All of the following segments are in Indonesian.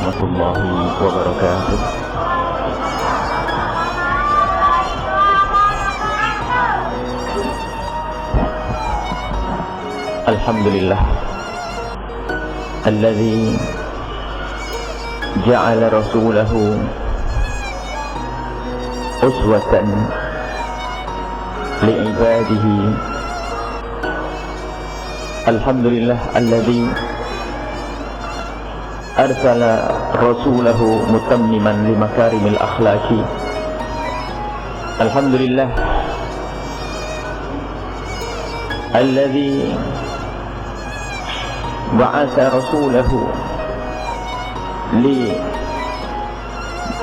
warahmatullahi wabarakatuh. Alhamdulillah alladzi ja'ala rasulahu uswatan li'ibadihi. Alhamdulillah alladzi arsala rasulahu mutammiman limakarimil akhlaqi. Alhamdulillah alladzi ba'atha rasulahu li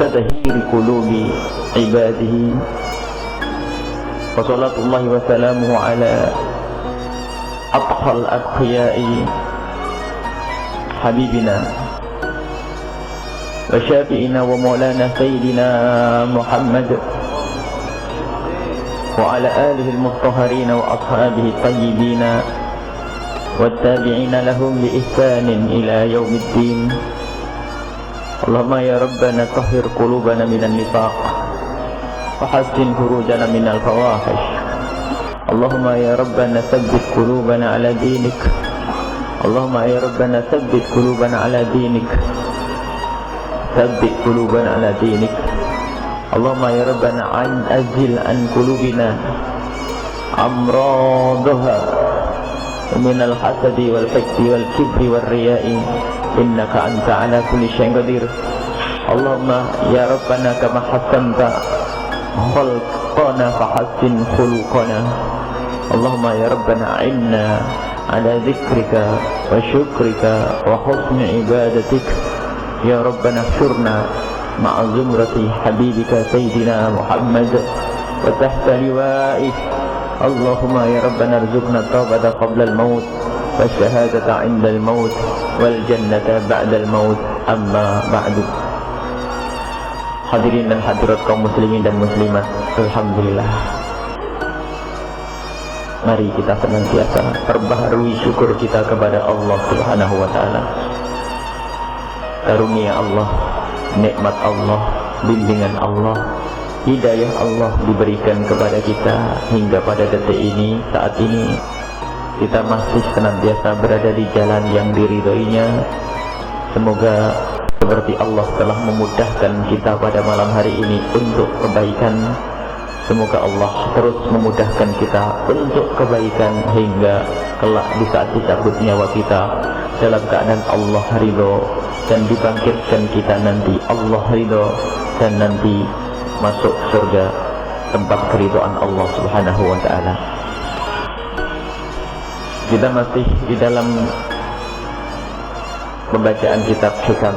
tadhhiri qulubi ibadihi. Wa sallallahu wa salamuhu ala atqal atqiya'i habibina wa syafi'ina wa maulana sayyidina Muhammad wa ala alihi al-mutahharin wa ashabihi at-tayyibin والتابعين لهم بإحسان إلى يوم الدين. اللهم يا ربنا طهر قلوبنا من النفاق وحسن فروجنا من الفواحش. اللهم يا ربنا ثبت قلوبنا على دينك. اللهم يا ربنا ثبت قلوبنا على دينك. ثبت قلوبنا على دينك. اللهم يا ربنا أزل عن قلوبنا أمراضها من الحسد والحقد والكبر والرياء إنك أنت على كل شيء قدير. اللهم يا ربنا كما حسنت خلقنا فحسن خلقنا. اللهم يا ربنا أعنا على ذكرك وشكرك وحسن عبادتك. يا ربنا احشرنا مع زمرة حبيبك سيدنا محمد وتحت لوائه. اللهم يا ربنا ارزقنا التوبة قبل الموت والشهادة عند الموت والجنة بعد الموت. أما بعد. Hadirin dan hadirat kaum muslimin dan muslimat, alhamdulillah, mari kita senantiasa perbaharui syukur kita kepada Allah Subhanahu wa taala. Karunia Allah, nikmat Allah, bimbingan Allah, hidayah Allah diberikan kepada kita hingga pada detik ini. Saat ini kita masih senantiasa berada di jalan yang diridhoinya. Semoga seperti Allah telah memudahkan kita pada malam hari ini untuk kebaikan, semoga Allah terus memudahkan kita untuk kebaikan hingga kelak di saat dicabut nyawa kita dalam keadaan Allah ridho, dan dibangkitkan kita nanti Allah ridho, dan nanti masuk surga, tempat keridhaan Allah Subhanahu wa taala. Kita masih di dalam pembacaan kitab Hikam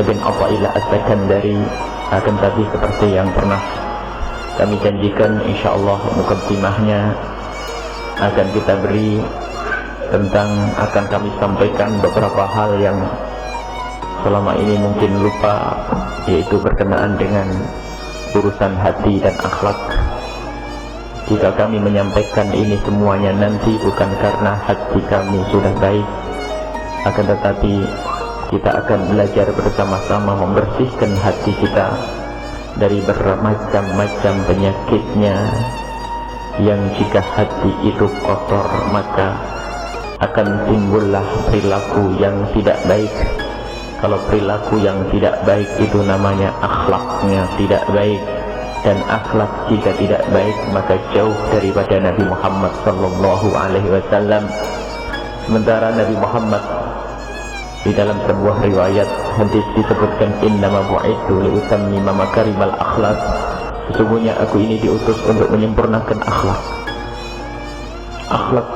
Ibn Athaillah As-Sakandari. Akan tapi seperti yang pernah kami janjikan, insyaallah mukaddimahnya akan kita beri tentang, akan kami sampaikan beberapa hal yang selama ini mungkin lupa, yaitu berkenaan dengan urusan hati dan akhlak. Jika kami menyampaikan ini semuanya nanti bukan karena hati kami sudah baik, akan tetapi kita akan belajar bersama-sama membersihkan hati kita dari bermacam-macam penyakitnya, yang jika hati itu kotor maka akan timbullah perilaku yang tidak baik. Kalau perilaku yang tidak baik itu namanya akhlaknya tidak baik, dan akhlak jika tidak baik maka jauh daripada Nabi Muhammad sallallahu alaihi wasallam. Sementara Nabi Muhammad di dalam sebuah riwayat hadis disebutkan, innama bu'ithu liutammima makarimal akhlak. Sesungguhnya aku ini diutus untuk menyempurnakan akhlak. Akhlak.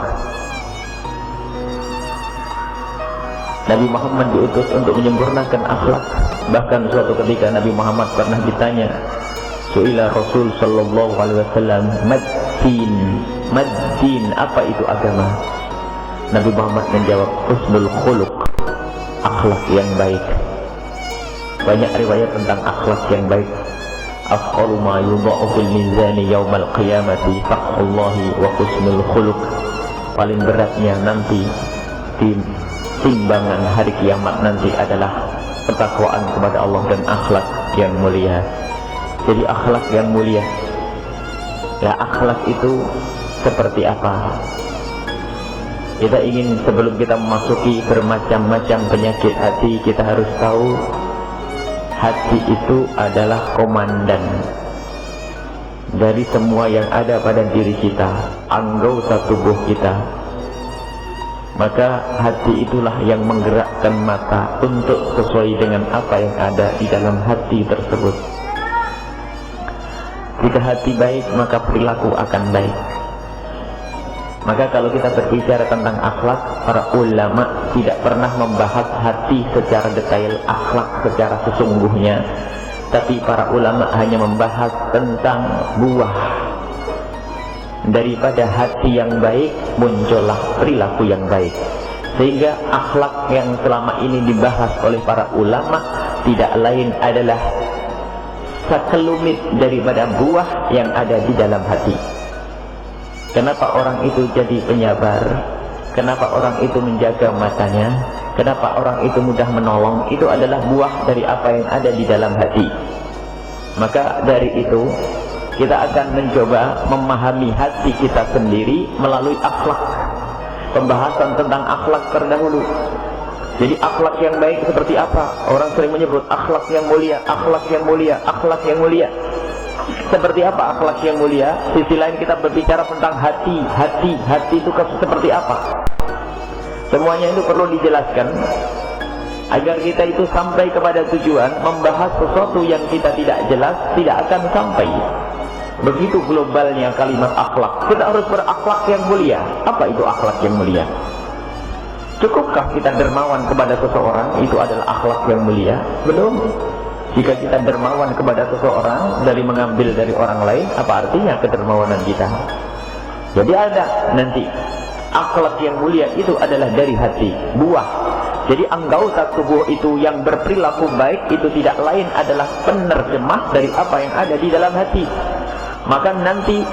Nabi Muhammad diutus untuk menyempurnakan akhlak. Bahkan suatu ketika Nabi Muhammad pernah ditanya, su'ila Rasul sallallahu alaihi wasallam, mad-din, apa itu agama? Nabi Muhammad menjawab, husnul khuluq, akhlak yang baik. Banyak riwayat tentang akhlak yang baik. Afqalu ma yudha'u fil mizani yaumal qiyamati taqwallahi wa husnul khuluq. Paling beratnya nanti di timbangan hari kiamat nanti adalah ketakwaan kepada Allah dan akhlak yang mulia. Jadi akhlak yang mulia, ya akhlak itu seperti apa? Kita ingin sebelum kita memasuki bermacam-macam penyakit hati, kita harus tahu hati itu adalah komandan dari semua yang ada pada diri kita, anggota tubuh kita. Maka hati itulah yang menggerakkan mata untuk sesuai dengan apa yang ada di dalam hati tersebut. Jika hati baik, maka perilaku akan baik. Maka kalau kita berbicara tentang akhlak, para ulama tidak pernah membahas hati secara detail, akhlak secara sesungguhnya. Tapi para ulama hanya membahas tentang buah. Daripada hati yang baik, muncullah perilaku yang baik. Sehingga akhlak yang selama ini dibahas oleh para ulama tidak lain adalah sekelumit daripada buah yang ada di dalam hati. Kenapa orang itu jadi penyabar? Kenapa orang itu menjaga matanya? Kenapa orang itu mudah menolong? Itu adalah buah dari apa yang ada di dalam hati. Maka dari itu kita akan mencoba memahami hati kita sendiri melalui akhlak. Pembahasan tentang akhlak terdahulu. Jadi akhlak yang baik seperti apa? Orang sering menyebut akhlak yang mulia, akhlak yang mulia, akhlak yang mulia. Seperti apa akhlak yang mulia? Sisi lain kita berbicara tentang hati. Hati itu seperti apa? Semuanya itu perlu dijelaskan agar kita itu sampai kepada tujuan. Membahas sesuatu yang kita tidak jelas tidak akan sampai. Begitu globalnya kalimat akhlak. Kita harus berakhlak yang mulia. Apa itu akhlak yang mulia? Cukupkah kita dermawan kepada seseorang? Itu adalah akhlak yang mulia? Belum. Jika kita dermawan kepada seseorang dari mengambil dari orang lain, apa artinya kedermawanan kita? Jadi ada nanti akhlak yang mulia itu adalah dari hati, buah. Jadi anggota tubuh itu yang berperilaku baik itu tidak lain adalah penerjemah dari apa yang ada di dalam hati. Maka nanti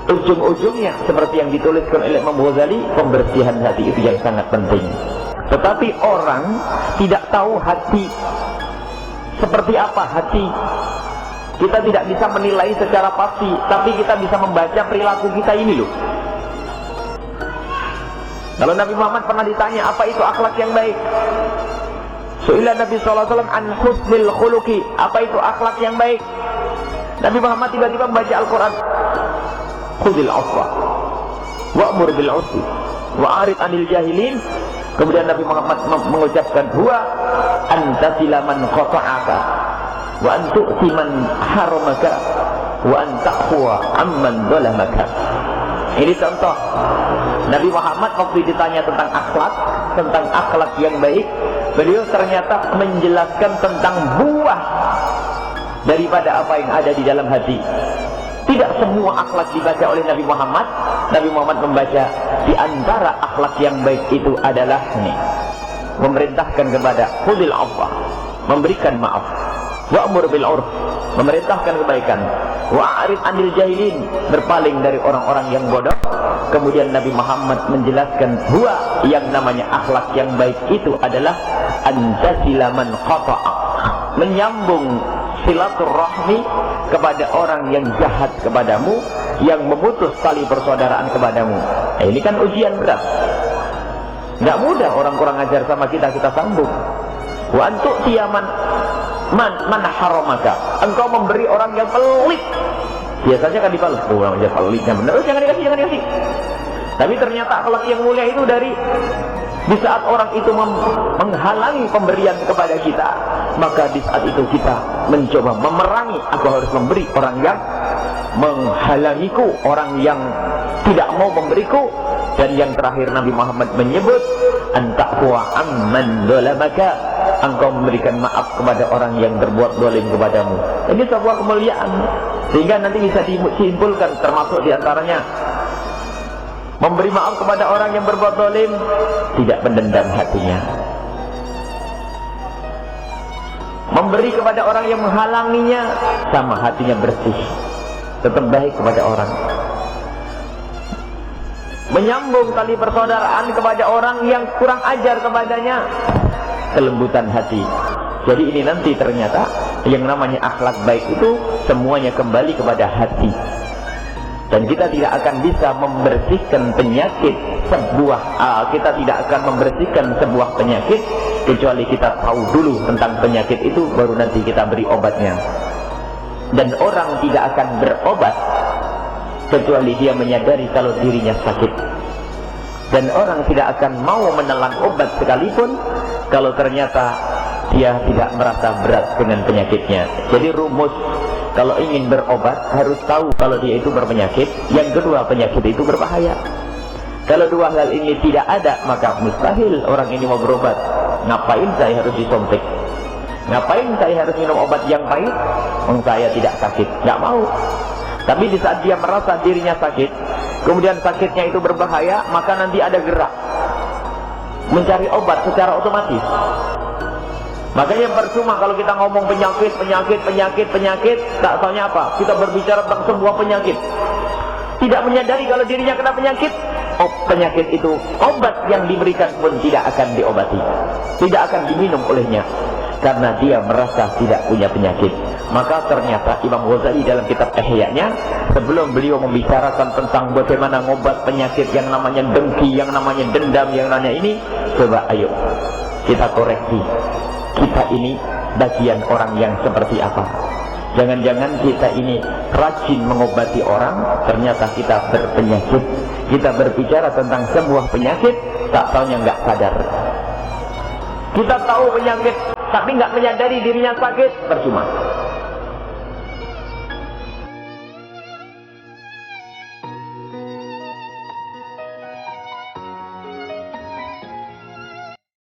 ujung-ujungnya seperti yang dituliskan oleh Imam Ghazali, pembersihan hati itu yang sangat penting. Tetapi orang tidak tahu hati seperti apa hati. Kita tidak bisa menilai secara pasti, tapi kita bisa membaca perilaku kita ini loh. Kalau Nabi Muhammad pernah ditanya apa itu akhlak yang baik, Su'ila Nabi SAW an husnil khuluqi, apa itu akhlak yang baik? Nabi Muhammad tiba-tiba membaca Al-Quran, khudil afwa wa'mur bil 'urfi wa'arid 'anil jahilin. Kemudian Nabi Muhammad mengucapkan, huwa antasila man qata'aka wa antu'ti man haramaka wa antaqwa amman zalamaka. Ini contoh Nabi Muhammad waktu ditanya tentang akhlak yang baik, beliau ternyata menjelaskan tentang buah daripada apa yang ada di dalam hati. Tidak semua akhlak dibaca oleh Nabi Muhammad. Nabi Muhammad membaca di antara akhlak yang baik itu adalah nih, memerintahkan kepada khudil afwa, memberikan maaf, wa'mur bil 'urf, memerintahkan kebaikan, wa'arid 'anil jahilin, berpaling dari orang-orang yang bodoh. Kemudian Nabi Muhammad menjelaskan huwa, yang namanya akhlak yang baik itu adalah antasila man qata'a, menyambung silaturahmi kepada orang yang jahat kepadamu, yang memutus tali persaudaraan kepadamu. Ini kan ujian berat. Nggak mudah orang kurang ajar sama kita sambung. Wa antu'ti man haramaka, engkau memberi orang yang pelit. Biasanya kan dibalas, orang aja pelitnya benar, jangan dikasih. Tapi ternyata akhlak yang mulia itu dari di saat orang itu menghalangi pemberian kepada kita, maka di saat itu kita mencoba memerangi. Aku harus memberi orang yang menghalangiku, orang yang tidak mau memberiku. Dan yang terakhir Nabi Muhammad menyebut antaqwa amman zalamaka, engkau memberikan maaf kepada orang yang berbuat zalim kepadamu. Ini sebuah kemuliaan, sehingga nanti bisa disimpulkan termasuk diantaranya memberi maaf kepada orang yang berbuat zalim, tidak mendendam hatinya. Memberi kepada orang yang menghalanginya, sama hatinya bersih, tetap baik kepada orang. Menyambung tali persaudaraan kepada orang yang kurang ajar kepadanya, kelembutan hati. Jadi ini nanti ternyata yang namanya akhlak baik itu semuanya kembali kepada hati. Dan kita tidak akan bisa membersihkan penyakit kita tidak akan membersihkan sebuah penyakit kecuali kita tahu dulu tentang penyakit itu, baru nanti kita beri obatnya. Dan orang tidak akan berobat kecuali dia menyadari kalau dirinya sakit. Dan orang tidak akan mau menelan obat sekalipun kalau ternyata dia tidak merasa berat dengan penyakitnya. Jadi rumus, kalau ingin berobat harus tahu kalau dia itu berpenyakit. Yang kedua, penyakit itu berbahaya. Kalau dua hal ini tidak ada, maka mustahil orang ini mau berobat. Ngapain saya harus disuntik? Ngapain saya harus minum obat yang pahit? Saya tidak sakit, nggak mau. Tapi di saat dia merasa dirinya sakit, kemudian sakitnya itu berbahaya, maka nanti ada gerak mencari obat secara otomatis. Makanya percuma kalau kita ngomong penyakit, tak taunya apa? Kita berbicara tentang sebuah penyakit, tidak menyadari kalau dirinya kena penyakit. Penyakit itu, obat yang diberikan pun tidak akan diobati, tidak akan diminum olehnya, karena dia merasa tidak punya penyakit. Maka ternyata Imam Ghazali dalam kitab Ihya-nya, sebelum beliau membicarakan tentang bagaimana ngobat penyakit yang namanya dengki, yang namanya dendam, yang namanya ini, coba ayo kita koreksi, kita ini bagian orang yang seperti apa. Jangan-jangan kita ini rajin mengobati orang, ternyata kita berpenyakit. Kita berbicara tentang sebuah penyakit, tak taunya nggak sadar. Kita tahu penyakit, tapi nggak menyadari dirinya sakit, percuma.